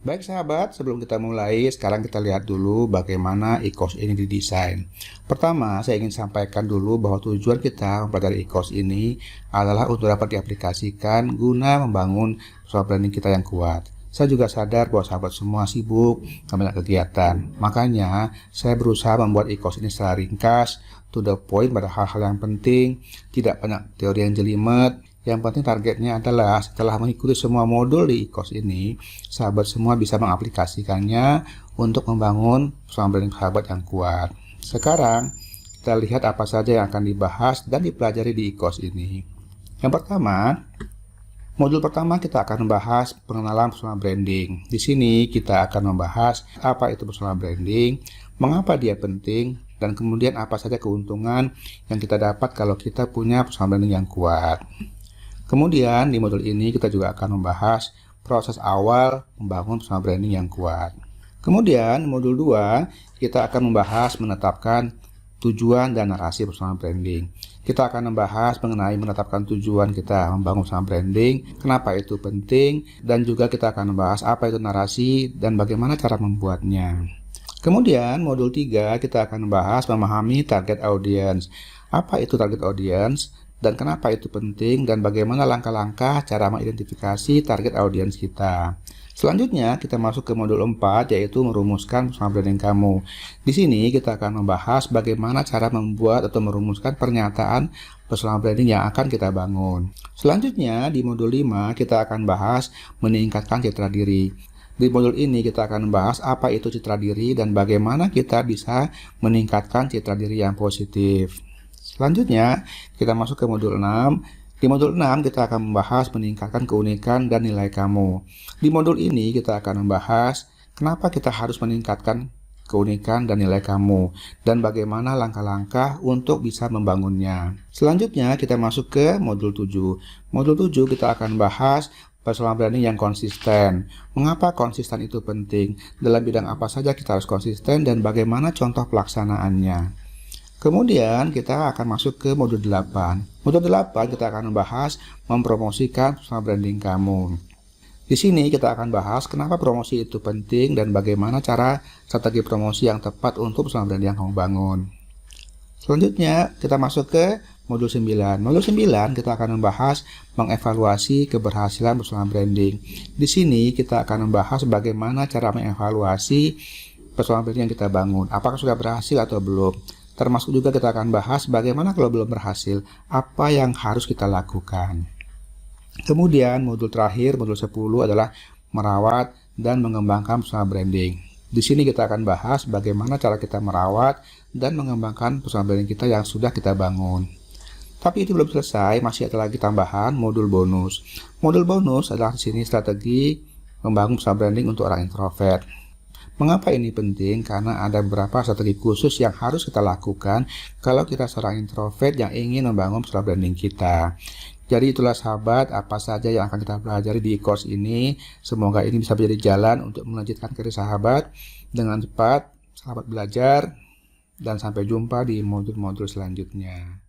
Baik sahabat, sebelum kita mulai, sekarang kita lihat dulu bagaimana e-course ini didesain. Pertama, saya ingin sampaikan dulu bahwa tujuan kita mempelajari e-course ini adalah untuk dapat diaplikasikan guna membangun personal branding kita yang kuat. Saya juga sadar bahwa sahabat semua sibuk dan banyak kegiatan. Makanya, saya berusaha membuat e-course ini secara ringkas, to the point pada hal-hal yang penting, tidak banyak teori yang jelimet. Yang penting targetnya adalah setelah mengikuti semua modul di e-course ini, sahabat semua bisa mengaplikasikannya untuk membangun personal branding sahabat yang kuat. Sekarang, kita lihat apa saja yang akan dibahas dan dipelajari di e-course ini. Yang pertama, modul pertama kita akan membahas pengenalan personal branding. Di sini kita akan membahas apa itu personal branding, mengapa dia penting, dan kemudian apa saja keuntungan yang kita dapat kalau kita punya personal branding yang kuat. Kemudian di modul ini kita juga akan membahas proses awal membangun personal branding yang kuat. Kemudian modul 2 kita akan membahas menetapkan tujuan dan narasi personal branding. Kita akan membahas mengenai menetapkan tujuan kita membangun personal branding, kenapa itu penting, dan juga kita akan membahas apa itu narasi dan bagaimana cara membuatnya. Kemudian modul 3 kita akan membahas memahami target audience. Apa itu target audience? Dan kenapa itu penting dan bagaimana langkah-langkah cara mengidentifikasi target audiens kita. Selanjutnya kita masuk ke modul 4 yaitu merumuskan personal branding kamu. Di sini kita akan membahas bagaimana cara membuat atau merumuskan pernyataan personal branding yang akan kita bangun. Selanjutnya di modul 5 kita akan bahas meningkatkan citra diri. Di modul ini kita akan membahas apa itu citra diri dan bagaimana kita bisa meningkatkan citra diri yang positif. Selanjutnya, kita masuk ke modul 6. Di modul 6, kita akan membahas meningkatkan keunikan dan nilai kamu. Di modul ini, kita akan membahas kenapa kita harus meningkatkan keunikan dan nilai kamu, dan bagaimana langkah-langkah untuk bisa membangunnya. Selanjutnya, kita masuk ke modul 7. Modul 7, kita akan bahas personal branding yang konsisten. Mengapa konsisten itu penting? Dalam bidang apa saja kita harus konsisten dan bagaimana contoh pelaksanaannya. Kemudian kita akan masuk ke modul 8. Modul 8 kita akan membahas mempromosikan personal branding kamu. Di sini kita akan bahas kenapa promosi itu penting dan bagaimana cara strategi promosi yang tepat untuk personal branding yang kamu bangun. Selanjutnya kita masuk ke modul 9. Modul 9 kita akan membahas mengevaluasi keberhasilan personal branding. Di sini kita akan membahas bagaimana cara mengevaluasi personal branding yang kita bangun. Apakah sudah berhasil atau belum? Termasuk juga kita akan bahas bagaimana kalau belum berhasil, apa yang harus kita lakukan. Kemudian modul terakhir, modul 10 adalah merawat dan mengembangkan personal branding. Di sini kita akan bahas bagaimana cara kita merawat dan mengembangkan personal branding kita yang sudah kita bangun. Tapi itu belum selesai, masih ada lagi tambahan modul bonus. Modul bonus adalah di sini strategi membangun personal branding untuk orang introvert. Mengapa ini penting? Karena ada beberapa strategi khusus yang harus kita lakukan kalau kita seorang introvert yang ingin membangun personal branding kita. Jadi itulah sahabat apa saja yang akan kita pelajari di course ini. Semoga ini bisa menjadi jalan untuk melanjutkan karir sahabat dengan cepat. Sahabat belajar dan sampai jumpa di modul-modul selanjutnya.